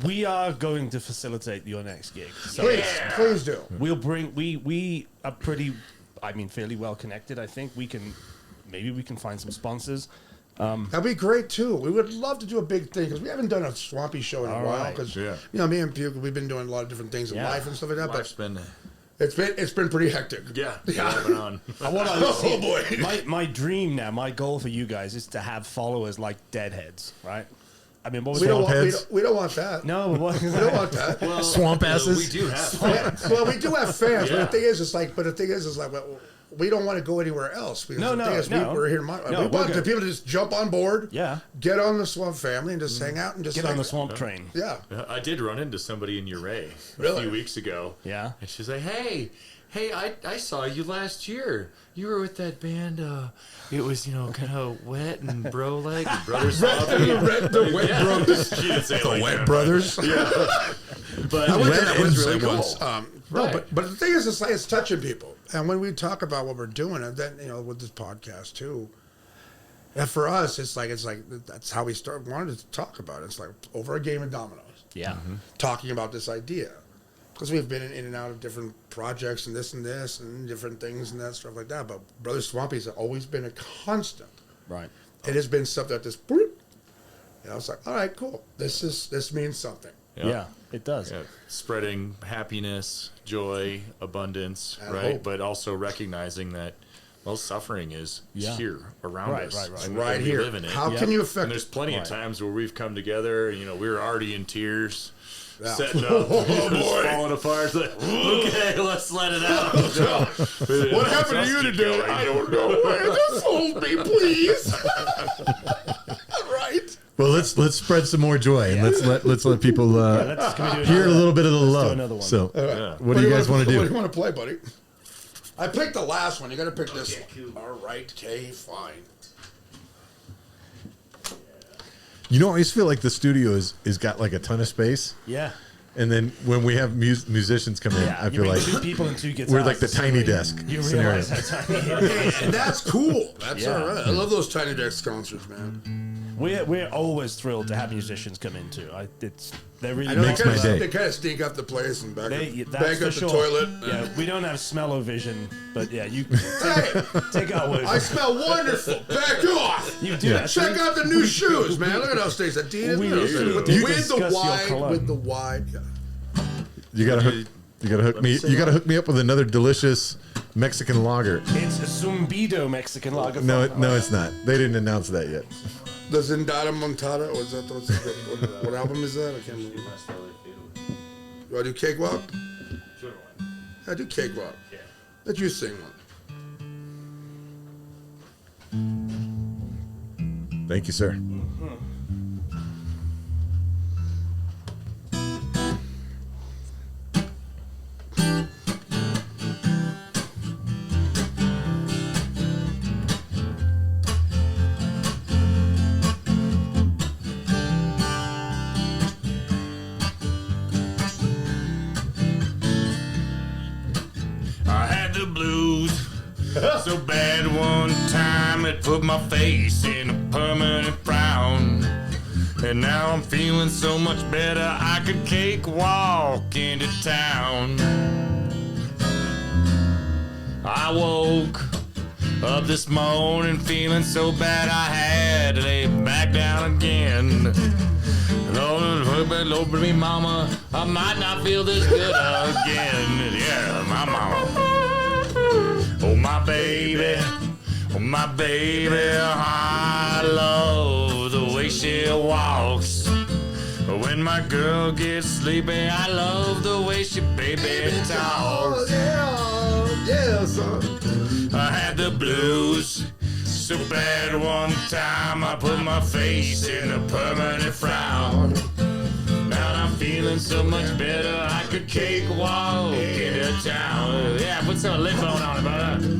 We are going to facilitate your next gig. So
Please do.
we'll bring. We are fairly well connected. I think we can find some sponsors.
That'd be great too. We would love to do a big thing because we haven't done a swampy show in a while. Because me and Puke, we've been doing a lot of different things in life and stuff like that.
Life's been
it's been pretty hectic.
yeah. On.
Oh boy.
My dream now, my goal for you guys is to have followers like Deadheads, right? I mean, what was
We don't
the
want that.
No, but what?
We don't want that.
Well,
Swamp asses?
We do have fans.
Well, we do have fans,
Yeah.
but the thing is, well, we don't want to go anywhere else. Because the thing is, we're here. We want the people to just jump on board.
Yeah.
Get on the Swamp family and just hang out and just
Get on the swamp train.
Yeah.
I did run into somebody in Uray
Really?
a few weeks ago.
Yeah.
And she's like, hey, I saw you last year. You were with that band. It was, kind of wet and bro like Brothers Swampy.
The Wet Brothers.
She didn't say it like
Wet
that,
Brothers.
But
I went to
Wet
that
is
really
really
cool.
cool.
No,
Right.
but the thing is, it's touching people. And when we talk about what we're doing, and then with this podcast too, and for us, it's like that's how we wanted to talk about it. It's like over a game of dominoes.
Yeah.
Talking about this idea. Because we've been in and out of different projects and this and different things and that stuff like that. But Brothers Swampy has always been a constant.
Right.
It has been something that just, it's like, all right, cool. This means something.
Yeah, it does.
Yeah, spreading happiness, joy, abundance,
And
right?
hope.
But also recognizing that, suffering is here around
Right,
us.
right.
And
Right
we
here.
live in it.
How can you affect
And there's
it?
plenty of times where we've come together, we were already in tears,
Yeah.
setting up, just falling apart. It's like, okay, let's let it out.
What happened to you today? I don't know. Just hold me, please. Right.
Well, let's spread some more joy and let's let people
Can we do
hear a
another-
little bit of the
let's do
love.
another one.
So, what do you guys want to
What do
do?
you want to play, buddy? I picked the last one. You got to pick this one. All right, okay, fine.
I always feel like the studio is got like a ton of space,
Yeah.
and then when we have musicians come in,
Yeah.
I
You
feel
bring
like
two people and two guitars.
we're like the tiny
suddenly
desk
You
scenario.
realize how tiny it is.
And that's cool. That's
Yeah.
all right. I love those Tiny Desk concerts, man.
We're always thrilled to have musicians come in too. They're really
I know
Makes
they
my
kinda,
day.
they kind of stink up the place and back
that's for
up
sure.
the toilet.
Yeah, we don't have smell-o-vision, but yeah, you
Hey,
take our word.
I smell wonderful. Back off.
You do that.
Check out the new shoes, man. Look at those things. Adidas.
We
look at those things. With
you
the
discuss your
wide,
cologne.
with the wide. Yeah.
You gotta hook me up with another delicious Mexican lager.
It's a Zumbido Mexican lager.
No, it's not. They didn't announce that yet.
The Zendada Montada, or is that what album is that? I can't remember. You want to do Cakewalk? I do Cakewalk.
Yeah.
Let you sing one.
Thank you, sir.
I had the blues so bad one time it put my face in a permanent frown. And now I'm feeling so much better, I could cakewalk into town. I woke up this morning feeling so bad I had to lay back down again. Lord, me, mama, I might not feel this good again. Yeah, my mama. Oh, my baby. Oh, my baby. I love the way she walks. When my girl gets sleepy, I love the way she baby talks.
Yeah, son.
I had the blues so bad one time I put my face in a permanent frown. Now I'm feeling so much better I could cakewalk into town. Yeah, put some lip bone on it, brother.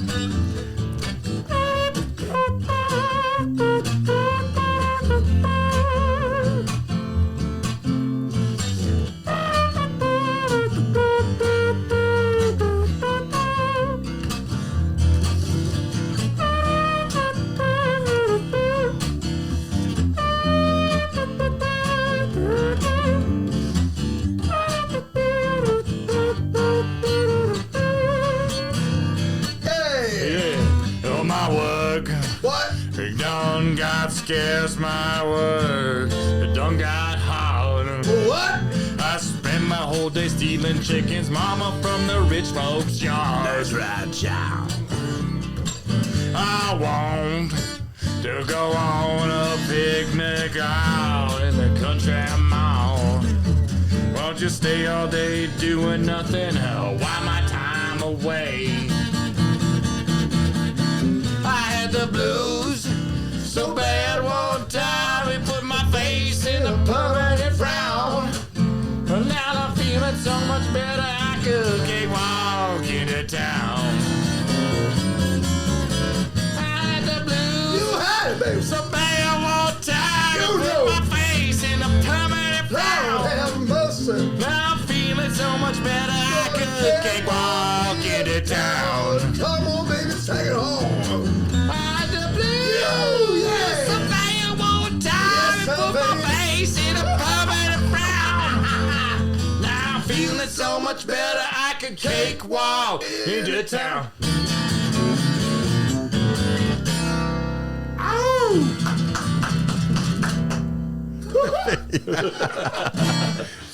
It done got scarce, my work. It done got hard.
What?
I spent my whole day stealing chickens, mama, from the rich folks' yard.
That's right, child.
I want to go on a picnic out in the country mall. Won't you stay all day doing nothing? While my time away. I had the blues so bad one time it put my face in a permanent frown. But now I'm feeling so much better I could cakewalk into town. I had the blues
You had it, baby.
so bad one time
You
it put
know.
my face in a permanent
Lord
frown.
have mercy.
Now I'm feeling so much better I could cakewalk into town.
Come on, baby, take it home.
I had the blues
yeah.
so bad one time it
Yes,
put my
baby.
face in a permanent frown. Now I'm feeling so much better I could cakewalk into town.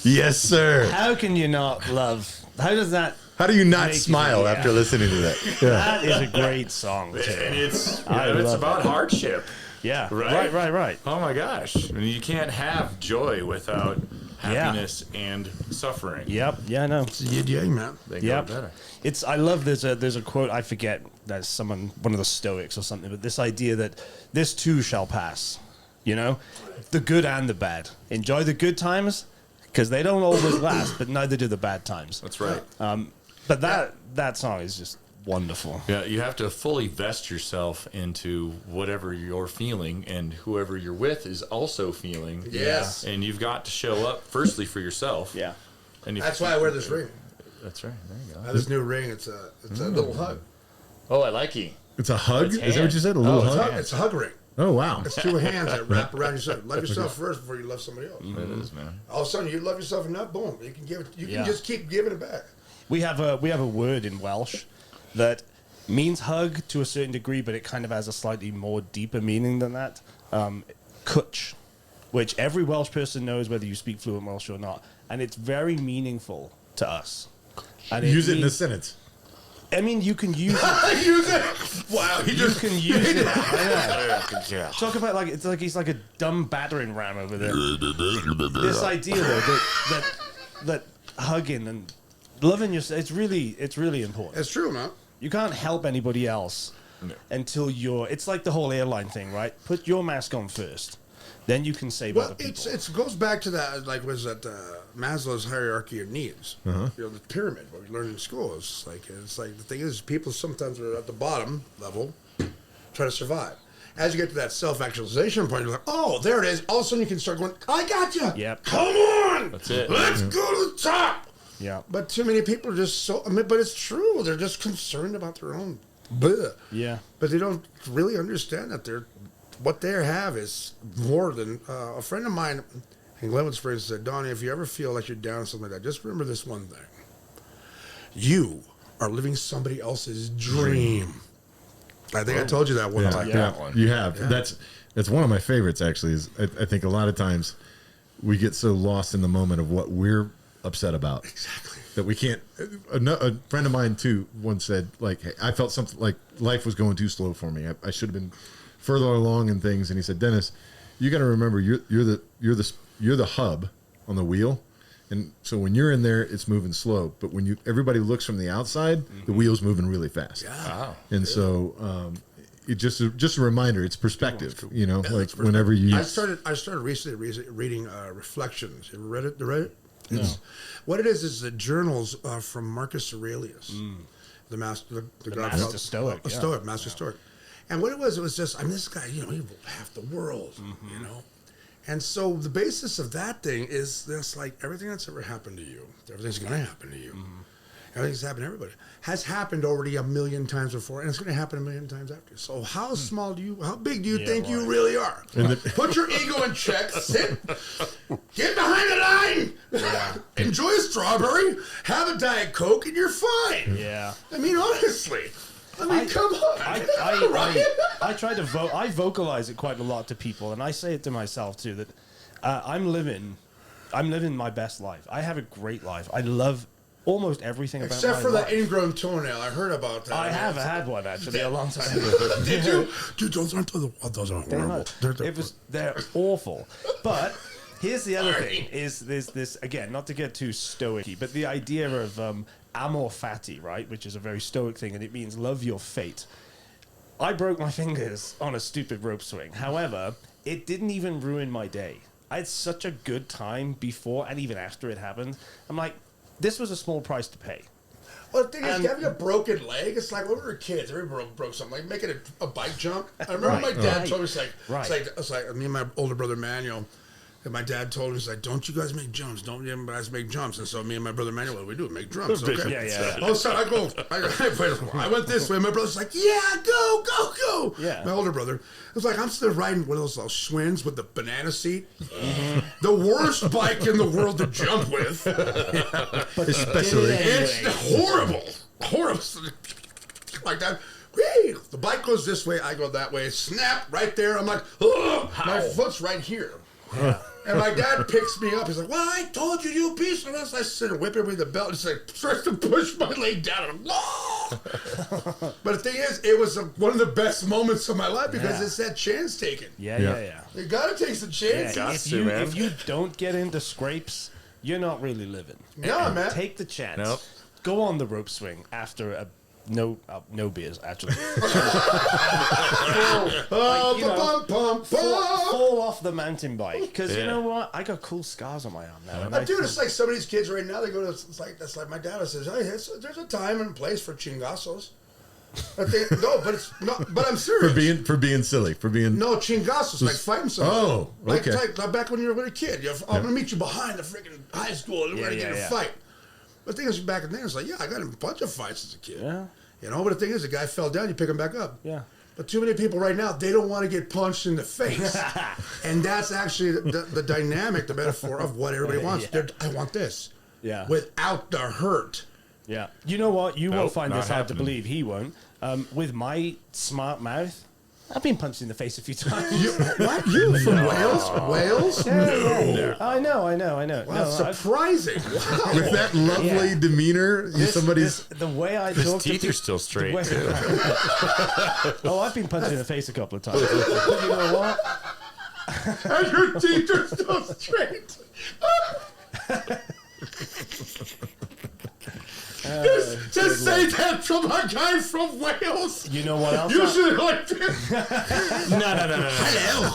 Yes, sir.
How can you not love? How does that?
How do you not
Make you-
smile
yeah.
after listening to that? Yeah.
That is a great song
And
too.
it's
I
it's
love
about hardship.
Yeah,
Right?
right.
Oh my gosh. I mean, you can't have joy without happiness and suffering.
Yep. Yeah, I know.
It's yin yang, man.
They
Yep.
go better.
It's. I love. There's a quote. I forget. That's someone, one of the Stoics or something. But this idea that this too shall pass. You know, the good and the bad. Enjoy the good times because they don't always last, but neither do the bad times.
That's right.
But that song is just wonderful.
Yeah, you have to fully vest yourself into whatever you're feeling, and whoever you're with is also feeling.
Yes.
And you've got to show up firstly for yourself.
Yeah.
And if-
That's why I wear this ring.
That's right. There you
I
go.
have this new ring. It's a little hug.
Oh, I like you.
It's a hug?
It's
Is that what you said? A little
Oh, it's
hug?
It's a hug ring.
Oh, wow.
It's two hands that wrap around yourself. Love yourself first before you love somebody else.
It is, man.
All of a sudden, you love yourself enough. Boom! You can give it. You
Yeah.
can just keep giving it back.
We have a word in Welsh that means hug to a certain degree, but it kind of has a slightly more deeper meaning than that. Cwtch, which every Welsh person knows whether you speak fluent Welsh or not, and it's very meaningful to us. And
Use it in a
means-
sentence.
I mean, you can use it.
Use it. Wow!
You can use it. I know. Talk about like it's like he's like a dumb battering ram over there. This idea though that hugging and loving yourself, it's really important.
It's true, man.
You can't help anybody else until you're. It's like the whole airline thing, right? Put your mask on first, then you can save
Well,
other people.
it goes back to that, like, was that Maslow's hierarchy of needs? You know, the pyramid, what we learned in school. It's like the thing is, people sometimes are at the bottom level, try to survive. As you get to that self-actualization point, you're like, oh, there it is. All of a sudden, you can start going, I got you.
Yep.
Come on.
That's it.
Let's go to the top.
Yeah.
But too many people are just so. I mean, but it's true. They're just concerned about their own. Bleh.
Yeah.
But they don't really understand that they're what they have is more than a friend of mine in Glenwood Springs said, Donnie, if you ever feel like you're down or something like that, just remember this one thing. You are living somebody else's dream. I think I told you that one time.
Yeah, you have. Yeah. That's one of my favorites, actually. Is I think a lot of times we get so lost in the moment of what we're upset about.
Exactly.
That we can't. A friend of mine, too, once said, like, hey, I felt something like life was going too slow for me. I should have been further along in things. And he said, Dennis, you got to remember, you're the hub on the wheel. And so when you're in there, it's moving slow. But when everybody looks from the outside, the wheel's moving really fast.
Yeah. Wow.
And so it just a reminder. It's perspective. You know, like whenever you.
I started recently reading Reflections. You ever read it? No. What it is the journals from Marcus Aurelius, the master
Stoic,
master Stoic. And what it was just, I mean, this guy, he ruled half the world, And so the basis of that thing is this, like, everything that's ever happened to you, everything's going to happen to you. Everything's happened to everybody. Has happened already a million times before, and it's going to happen a million times after. So how big do you think you really are? Put your ego in check, sit, get behind the line, enjoy a strawberry, have a Diet Coke, and you're fine.
Yeah.
I mean, honestly. I mean, come on.
I try to I vocalize it quite a lot to people, and I say it to myself too, that I'm living my best life. I have a great life. I love almost everything about my life.
Except for the ingrown toenail. I heard about that.
I have had one, actually, a long time ago.
Did you? Dude, those aren't horrible.
They're awful. But here's the other thing, is this, again, not to get too stoic-y, but the idea of amor fati, right, which is a very stoic thing, and it means love your fate. I broke my fingers on a stupid rope swing. However, it didn't even ruin my day. I had such a good time before and even after it happened. I'm like, this was a small price to pay.
Well, the thing is, having a broken leg, it's like when we were kids, everybody broke something, like making a bike jump. I remember my dad told me, it's like me and my older brother Manuel, and my dad told me, he's like, don't you guys make jumps. Don't you guys make jumps. And so me and my brother Manuel, what do we do? Make jumps. Okay.
Yeah.
Oh, so I went this way. My brother's like, yeah, go.
Yeah.
My older brother. It was like, I'm still riding one of those little Schwinn's with the banana seat. The worst bike in the world to jump with.
But
especially.
It's horrible. Like that. Whee! The bike goes this way, I go that way. Snap, right there. I'm like, oh, my foot's right here.
Yeah.
And my dad picks me up. He's like, well, I told you, you piece of this. I sit and whip him with the belt. He's like, starts to push my leg down. And I'm, but the thing is, it was one of the best moments of my life because it's that chance taken.
Yeah.
You got to take some chances.
If you don't get into scrapes, you're not really living.
Yeah, man.
Take the chance.
Nope.
Go on the rope swing after no beers, actually. Fall off the mountain bike. Because you know what? I got cool scars on my arm now.
Dude, it's like some of these kids right now, they go to, that's like my dad says, hey, there's a time and place for chingazos. But I'm serious.
For being silly.
No, chingazos, like fighting somebody.
Oh, okay.
Like back when you were a kid. I'm going to meet you behind the freaking high school and we're going to get in a fight. But the thing is, back in there, it's like, I got in a bunch of fights as a kid.
Yeah.
You know, but the thing is, the guy fell down, you pick him back up.
Yeah.
But too many people right now, they don't want to get punched in the face. And that's actually the dynamic, the metaphor of what everybody wants. I want this.
Yeah.
Without the hurt.
Yeah. You know what? You won't find this hard to
happening.
believe. He won't. With my smart mouth, I've been punched in the face a few times.
What? You from Wales? Wales?
Yeah. I know.
Wow, surprising. Wow.
With that lovely demeanor,
the way I
His
talk to
teeth
people,
are still straight, too.
I've been punched in the face a couple of times. But you know what?
And your teeth are still straight. Just say that from a guy from Wales.
You know what else?
You should like this.
No.
Hello.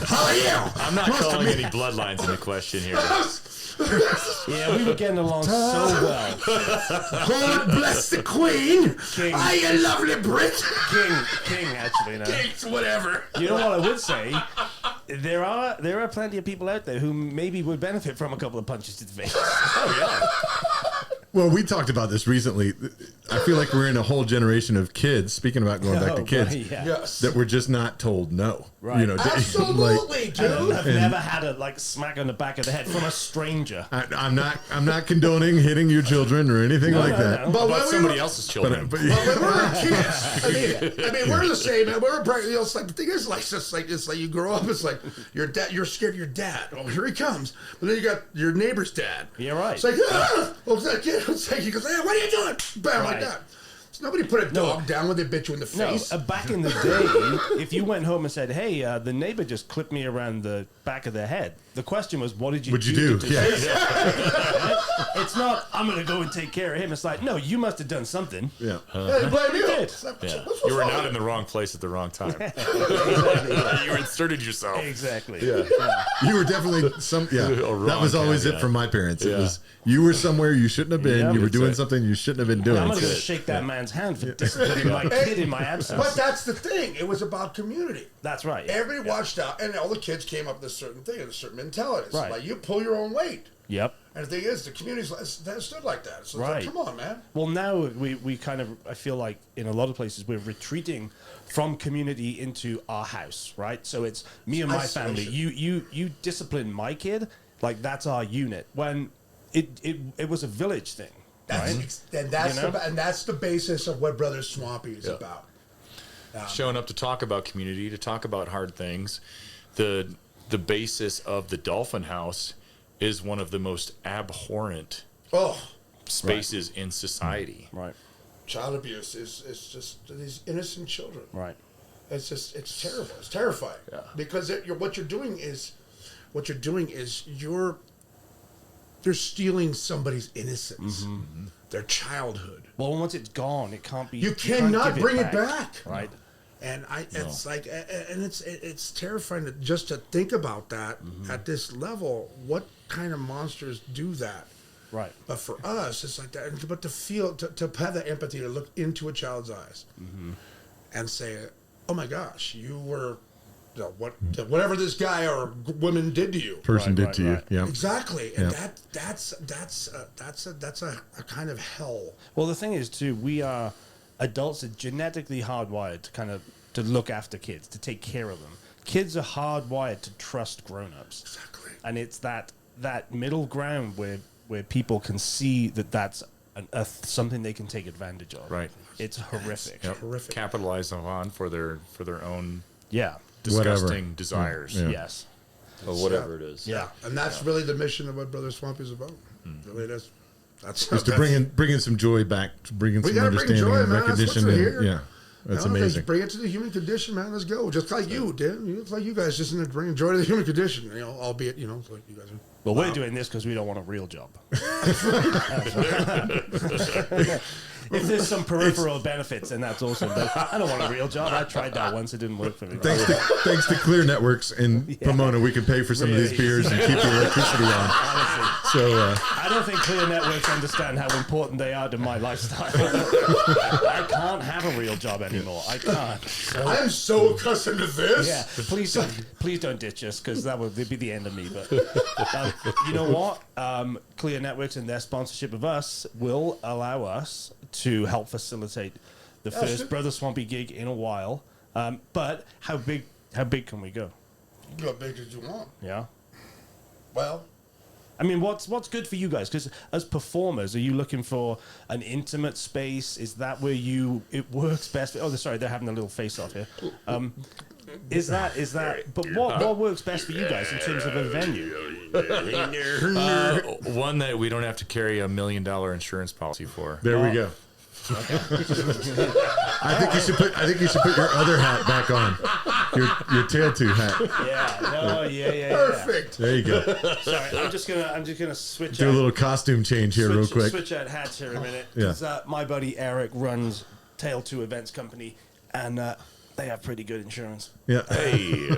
How are you?
I'm not calling any bloodlines into question here.
Yeah, we were getting along so well.
God bless the Queen.
King.
Are you lovely Brit?
King, actually, no.
Kings, whatever.
You know what I would say? There are plenty of people out there who maybe would benefit from a couple of punches to the face.
Oh, yeah.
Well, we talked about this recently. I feel like we're in a whole generation of kids, speaking about going back to kids,
Right, yeah.
Yes.
that we're just not told no.
Right.
You know,
Absolutely,
like,
dude.
I've never had a like smack on the back of the head from a stranger.
I'm not condoning hitting your children or anything like that.
no.
But
About
when we
somebody
were,
else's children.
But
when we were kids, I mean, we're the same. Man. We're you know, it's like the thing is, like, it's like you grow up. It's like your dad. You're scared of your dad. Oh, here he comes. But then you got your neighbor's dad.
Yeah, right.
It's like, well, it's like, it's like he goes, hey, what are you doing? Bam, like
Right.
that. So nobody put a dog down when they bit you in the
No,
face.
back in the day, if you went home and said, "Hey, the neighbor just clipped me around the back of the head," the question was, "What did you
What'd you
do?"
do?
to
Yeah.
right? It's not, "I'm going to go and take care of him." It's like, "No, you must have done something."
Yeah.
Hey, blame you.
did.
It's like,
Yeah.
what's
You were
wrong?
not in the wrong place at the wrong time. You inserted yourself.
Exactly.
Yeah. You were definitely some. Yeah,
A
that was
wrong
always
time,
it from my parents. It
Yeah.
was you were somewhere you shouldn't have been.
Yeah.
You were
That's
doing
it.
something you shouldn't have been doing.
I'm not going to
So-
shake that man's hand for disciplining my kid in my absence.
But that's the thing. It was about community.
That's right. Yeah.
Everybody watched out, and all the kids came up with a certain thing, a certain mentality. It's
Right.
like, you pull your own weight.
Yep.
And the thing is, the community's that stood like that. So it's
Right.
like, come on, man.
Well, now we kind of, I feel like in a lot of places we're retreating from community into our house, right? So it's me and my family.
Isolation.
You discipline my kid, like that's our unit. When it was a village thing,
That's
right?
and that's
You know?
and that's the basis of what Brothers Swampy is about.
Showing up to talk about community, to talk about hard things. The basis of the Dolphin House is one of the most abhorrent
Oh,
spaces in society.
Right.
child abuse is just these innocent children.
Right.
It's terrible. It's terrifying.
Yeah.
Because what you're doing is you're stealing somebody's innocence, their childhood.
Well, once it's gone, it can't be.
You
can't
cannot
give
bring it back.
Right.
And it's like, and it's terrifying just to think about that at this level. What kind of monsters do that?
Right.
But for us, it's like that. But to feel, to have that empathy, to look into a child's eyes, and say, "Oh my gosh, you were, whatever this guy or woman did to you."
person
Right,
did
right,
to you.
right.
Yeah.
Exactly, and
Yeah.
that's a kind of hell.
Well, the thing is, too, we are adults are genetically hardwired to look after kids, to take care of them. Kids are hardwired to trust grown-ups.
Exactly.
And it's that middle ground where people can see that that's something they can take advantage of.
Right.
It's horrific.
Yep.
Horrific.
Capitalize on for their own
Yeah.
Whatever.
disgusting desires.
Yeah.
Yes.
Or whatever it is.
Yeah.
And that's really the mission of what Brothers Swampy is about. Really, that's
Just to bring in some joy back, bringing
We
some
gotta bring
understanding
joy,
and
man. That's what
recognition.
we're
And,
here.
yeah, that's
No,
amazing.
Bring it to the human condition, man. Let's go. Just like you did. It's like you guys just bring joy to the human condition. Albeit, it's like you guys are.
Well, we're doing this because we don't want a real job. If there's some peripheral benefits, then that's awesome. But I don't want a real job. I tried that once. It didn't work for me.
Thanks to Clear Networks in Pomona, we can pay for some of these beers and keep the electricity on.
Honestly,
So
I don't think Clear Networks understand how important they are to my lifestyle. I can't have a real job anymore. I can't. So,
I am so accustomed to this.
yeah, please don't ditch us because that would be the end of me. But you know what? Clear Networks and their sponsorship of us will allow us to help facilitate the first
sure.
Brothers Swampy gig in a while. But how big can we go?
You can go big as you want.
Yeah.
Well,
I mean, what's good for you guys? Because as performers, are you looking for an intimate space? Is that where it works best? Oh, sorry, they're having a little face-off here. Is that? But what works best for you guys in terms of a venue?
One that we don't have to carry $1 million insurance policy for.
there we go. I think you should put your other hat back on, your tattoo hat.
Yeah.
perfect.
There you go.
Sorry, I'm just gonna switch.
Do a
out,
little costume change here, real quick.
Switch out hats here a minute.
Yeah.
'Cause, my buddy Eric runs Tail 2 Events Company, and they have pretty good insurance.
Yeah.
Hey,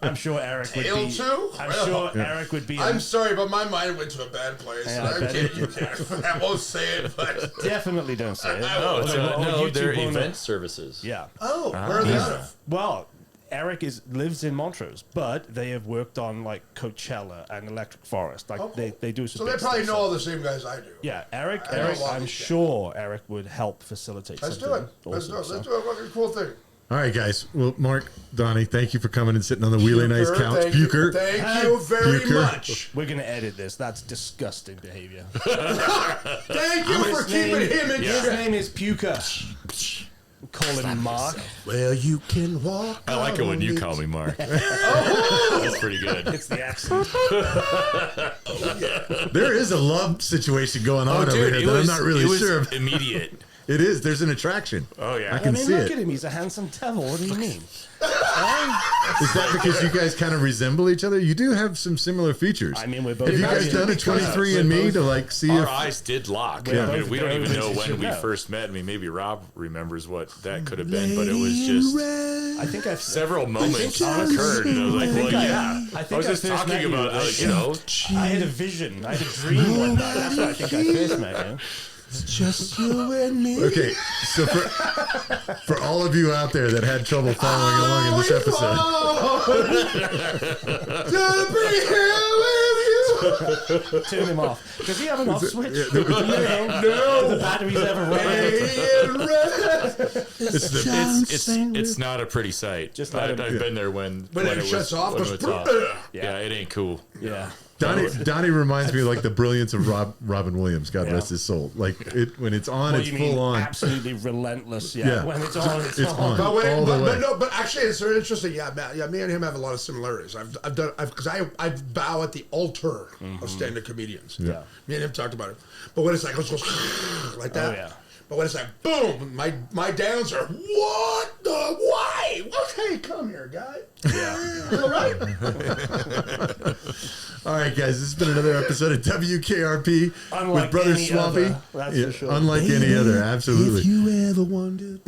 I'm sure Eric would
Tail
be.
2?
I'm
Well,
sure Eric would be.
I'm sorry, but my mind went to a bad place.
Yeah, I
I'm
bet
kidding. You can't. I won't say it, but.
Definitely don't say it.
No,
it's
Although,
no,
YouTube
they're
won't-
Event services.
Yeah.
Oh, where are they out of?
Well, Eric lives in Montrose, but they have worked on like Coachella and Electric Forest. Like they do some.
So they
big
probably
stuff.
know all the same guys I do.
Yeah, Eric.
I know a lot of
I'm
these
sure Eric would help facilitate.
Let's do
something
it. Let's do it.
awesome,
Let's
so.
do a fucking cool thing.
All right, guys. Well, Mark, Donnie, thank you for coming and sitting on the Wheelie Nice
Puker,
couch.
thank you.
Puker.
Thank you very
Puker.
much.
We're gonna edit this. That's disgusting behavior.
Thank you for keeping him in
His
check.
name is Puker. Call him Mark.
Well, you can walk.
I like it when you call me Mark. That's pretty good.
It's the accent.
There is a love situation going on over
Dude,
here
it
that
was,
I'm not really
it was
sure of.
immediate.
It is. There's an attraction.
Oh, yeah.
I
I
can
mean,
see
look
it.
at him. He's a handsome devil. What do you mean?
Is that because you guys kind of resemble each other? You do have some similar features.
I mean, we're both.
Have you guys done a 23andMe to like see
Our
if
eyes did lock.
We're
I mean,
both
we don't even
very
know
busy,
when
should
we
know.
first met. I mean, maybe Rob remembers what that could have been, but it was just
I think I've
several moments
honestly-
occurred, and I was like,
I think
well,
I-
yeah.
I
I
think
was
I
just
first met
talking
you,
about,
I-
like, you know,
I had a vision. I had a dream one night. That's what I think I first met you.
Just you and me.
Okay, so for all of you out there that had trouble following along in this episode,
To be here with you.
Turn him off. Does he have an off switch?
no.
The battery's ever running.
it's not a pretty sight.
Just let
I've
him-
been there when
When it
was-
shuts off,
when
goes
it's off.
yeah.
Yeah, it ain't cool.
Yeah.
Donnie reminds me of like the brilliance of Robin Williams. God
Yeah.
rest his soul. Like when it's on,
What
it's
do you mean?
full on.
Absolutely relentless. Yeah.
Yeah.
When it's on, it's
It's
on.
on.
But,
All the way.
but actually, it's very interesting. Yeah, me and him have a lot of similarities. Because I bow at the altar of stand-up comedians.
Yeah.
Me and him talked about it. But when it's like, it goes like that.
Oh, yeah.
But when it's like, boom, my downs are, what the, why? Okay, come here, guy.
Yeah.
All right.
All right, guys, this has been another episode of WKRP
Unlike
with Brothers
any
Swampy.
other, that's for sure.
Unlike any other, absolutely.
If you ever wondered,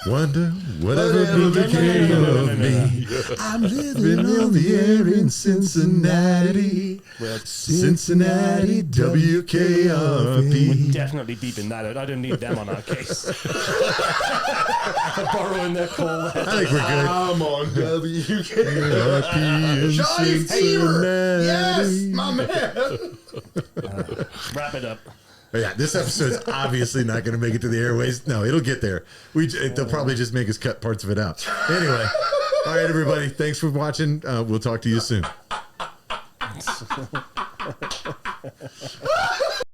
Wonder whatever became of me.
I'm living
Been on the air in Cincinnati. Cincinnati, WKRP.
Definitely beeping that out. I don't need them on our case. Borrowing their call.
I think we're good.
I'm on WKRP.
WKRP in
Johnny Fever. Yes,
Cincinnati.
my man.
Wrap it up.
But yeah, this episode's obviously not going to make it to the airways. No, it'll get there. They'll probably just make us cut parts of it out. Anyway, all right, everybody. Thanks for watching. We'll talk to you soon.